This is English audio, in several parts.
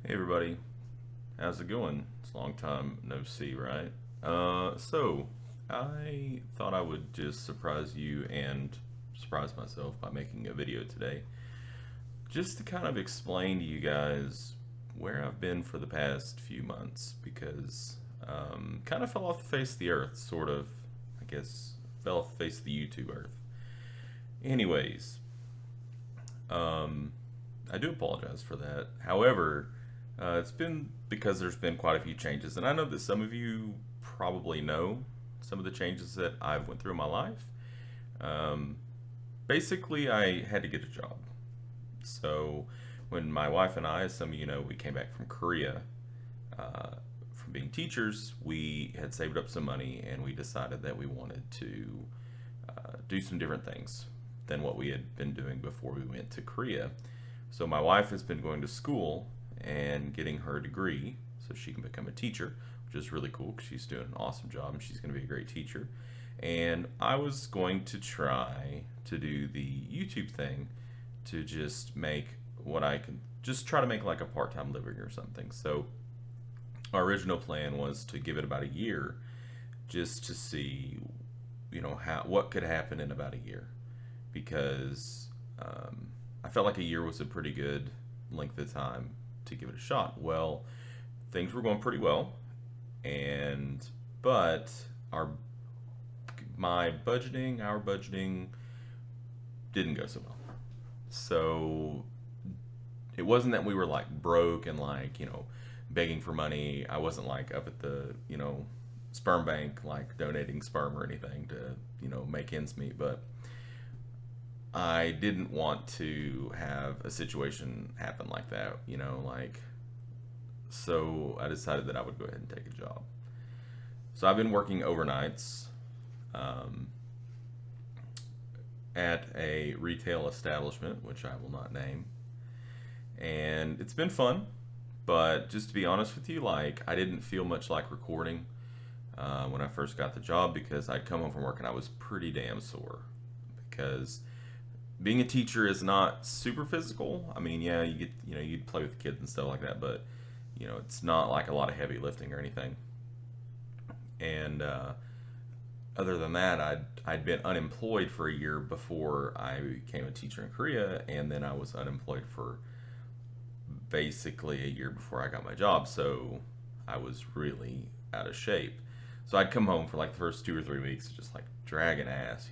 Hey everybody, how's it going? It's a long time no see, right? So I thought I would just surprise you and surprise myself by making a video today, just to kind of explain to you guys where I've been for the past few months, because kind of fell off the face of the earth, sort of, I guess, fell off the face of the YouTube earth. Anyways, um, I do apologize for that. However, it's been because there's been quite a few changes, and I know that some of you probably know some of the changes that I've went through in my life. Um, Basically, I had to get a job. So when my wife and I, as some of you know, we came back from Korea uh, from being teachers, we had saved up some money and we decided that we wanted to do some different things than what we had been doing before we went to Korea. So my wife has been going to school and getting her degree so she can become a teacher, which is really cool because she's doing an awesome job and she's going to be a great teacher. And I was going to try to do the YouTube thing to just make what I can just try to make like a part-time living or something. So our original plan was to give it about a year just to see, how what could happen in about a year, because I felt like a year was a pretty good length of time to give it a shot. Well, things were going pretty well, and but our our budgeting didn't go so well. So it wasn't that we were like broke and like begging for money. I wasn't like up at the sperm bank like donating sperm or anything to make ends meet, but I didn't want to have a situation happen like that, like, so I decided that I would go ahead and take a job. So I've been working overnights um, at a retail establishment, which I will not name, and it's been fun. But just to be honest with you, like, I didn't feel much like recording when I first got the job because I'd come home from work and I was pretty damn sore because being a teacher is not super physical. I mean, yeah, you get you play with kids and stuff like that, but it's not like a lot of heavy lifting or anything. And other than that, I'd been unemployed for a year before I became a teacher in Korea, and then I was unemployed for basically a year before I got my job. So I was really out of shape. So I'd come home for like the first 2 or 3 weeks, just like dragging ass.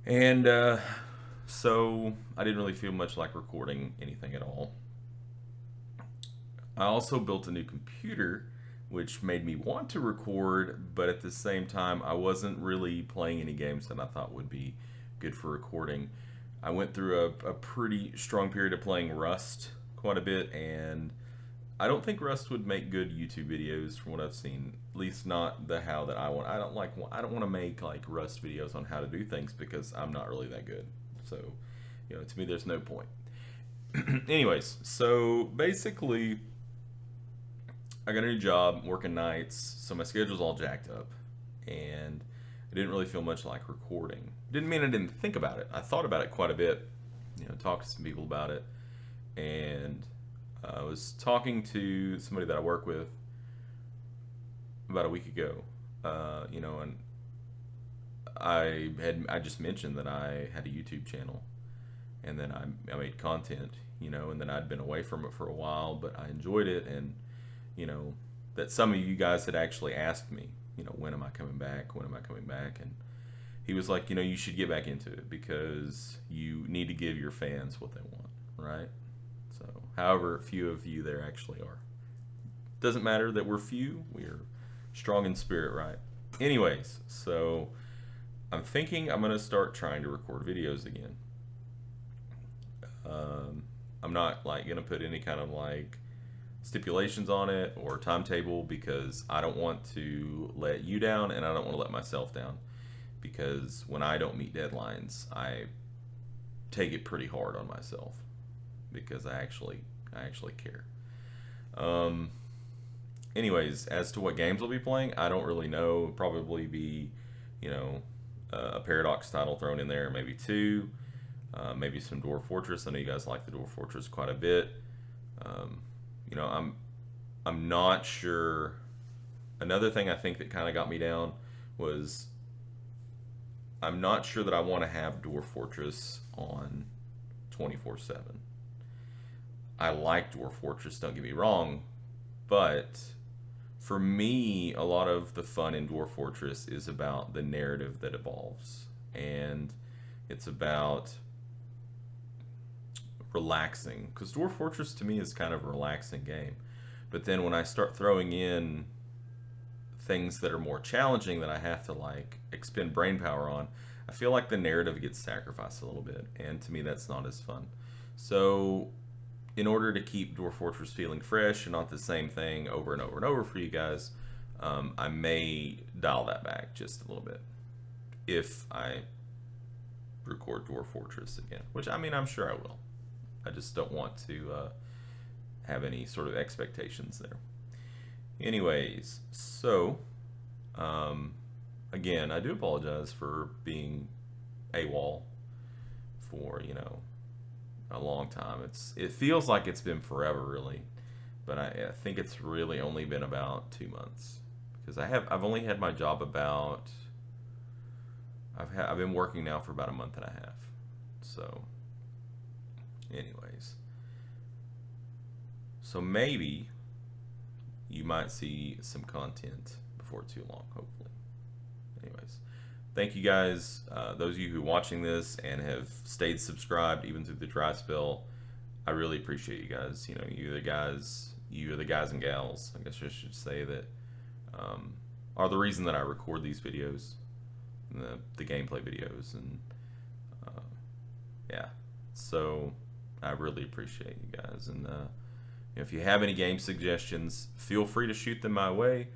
And so I didn't really feel much like recording anything at all. I also built a new computer, which made me want to record, but at the same time, I wasn't really playing any games that I thought would be good for recording. I went through a pretty strong period of playing Rust quite a bit, and I don't think Rust would make good YouTube videos from what I've seen. At least not the how that I want. I don't want to make like Rust videos on how to do things because I'm not really that good. So, to me, there's no point. Anyways, so basically, I got a new job working nights, so my schedule's all jacked up, and I didn't really feel much like recording. Didn't mean I didn't think about it. I thought about it quite a bit. Talked to some people about it, and I was talking to somebody that I work with about a week ago. And I just mentioned that I had a YouTube channel, and then I made content, and then I'd been away from it for a while, but I enjoyed it, and you know, that some of you guys had actually asked me, when am I coming back? When am I coming back? And he was like, you should get back into it because you need to give your fans what they want, right? So, however few of you there actually are. Doesn't matter that we're few, we're strong in spirit, right? Anyways, so I'm thinking I'm going to start trying to record videos again. I'm not like going to put any kind of like stipulations on it or timetable because I don't want to let you down and I don't want to let myself down because when I don't meet deadlines, I take it pretty hard on myself because I actually care. Um, Anyways, as to what games I'll be playing, I don't really know. It'll probably be, you know, a Paradox title thrown in there, maybe two, maybe some Dwarf Fortress. I know you guys like the Dwarf Fortress quite a bit. Um, you know, I'm not sure. Another thing I think that kind of got me down was I'm not sure that I want to have Dwarf Fortress on 24/7. I like Dwarf Fortress, don't get me wrong, but for me, a lot of the fun in Dwarf Fortress is about the narrative that evolves. And it's about relaxing. Because Dwarf Fortress to me is kind of a relaxing game. But then when I start throwing in things that are more challenging that I have to like expend brain power on, I feel like the narrative gets sacrificed a little bit. And to me, that's not as fun. So in order to keep Dwarf Fortress feeling fresh and not the same thing over and over and over for you guys, I may dial that back just a little bit if I record Dwarf Fortress again. Which, I mean, I'm sure I will. I just don't want to have any sort of expectations there. Anyways, so again, I do apologize for being AWOL for, you know, a long time. It feels like it's been forever, really, but I think it's really only been about 2 months because I've only had my job about I've been working now for about a month and a half. So, anyways, so maybe you might see some content before too long, hopefully. Anyways, thank you guys, those of you who are watching this and have stayed subscribed even through the dry spell. I really appreciate you guys. You know, you are the guys and gals, I guess I should say, that are the reason that I record these videos, the gameplay videos, and yeah. So I really appreciate you guys, and if you have any game suggestions, feel free to shoot them my way.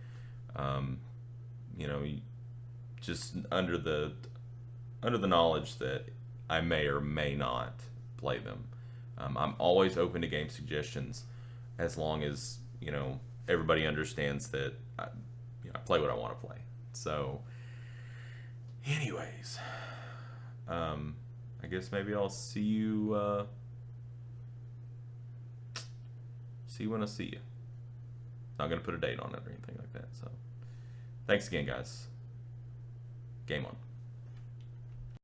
You know, just under the knowledge that I may or may not play them. I'm always open to game suggestions, as long as, you know, everybody understands that I play what I want to play. So, anyways, I guess maybe I'll see you when I see you. Not gonna put a date on it or anything like that. So, thanks again, guys. Game on.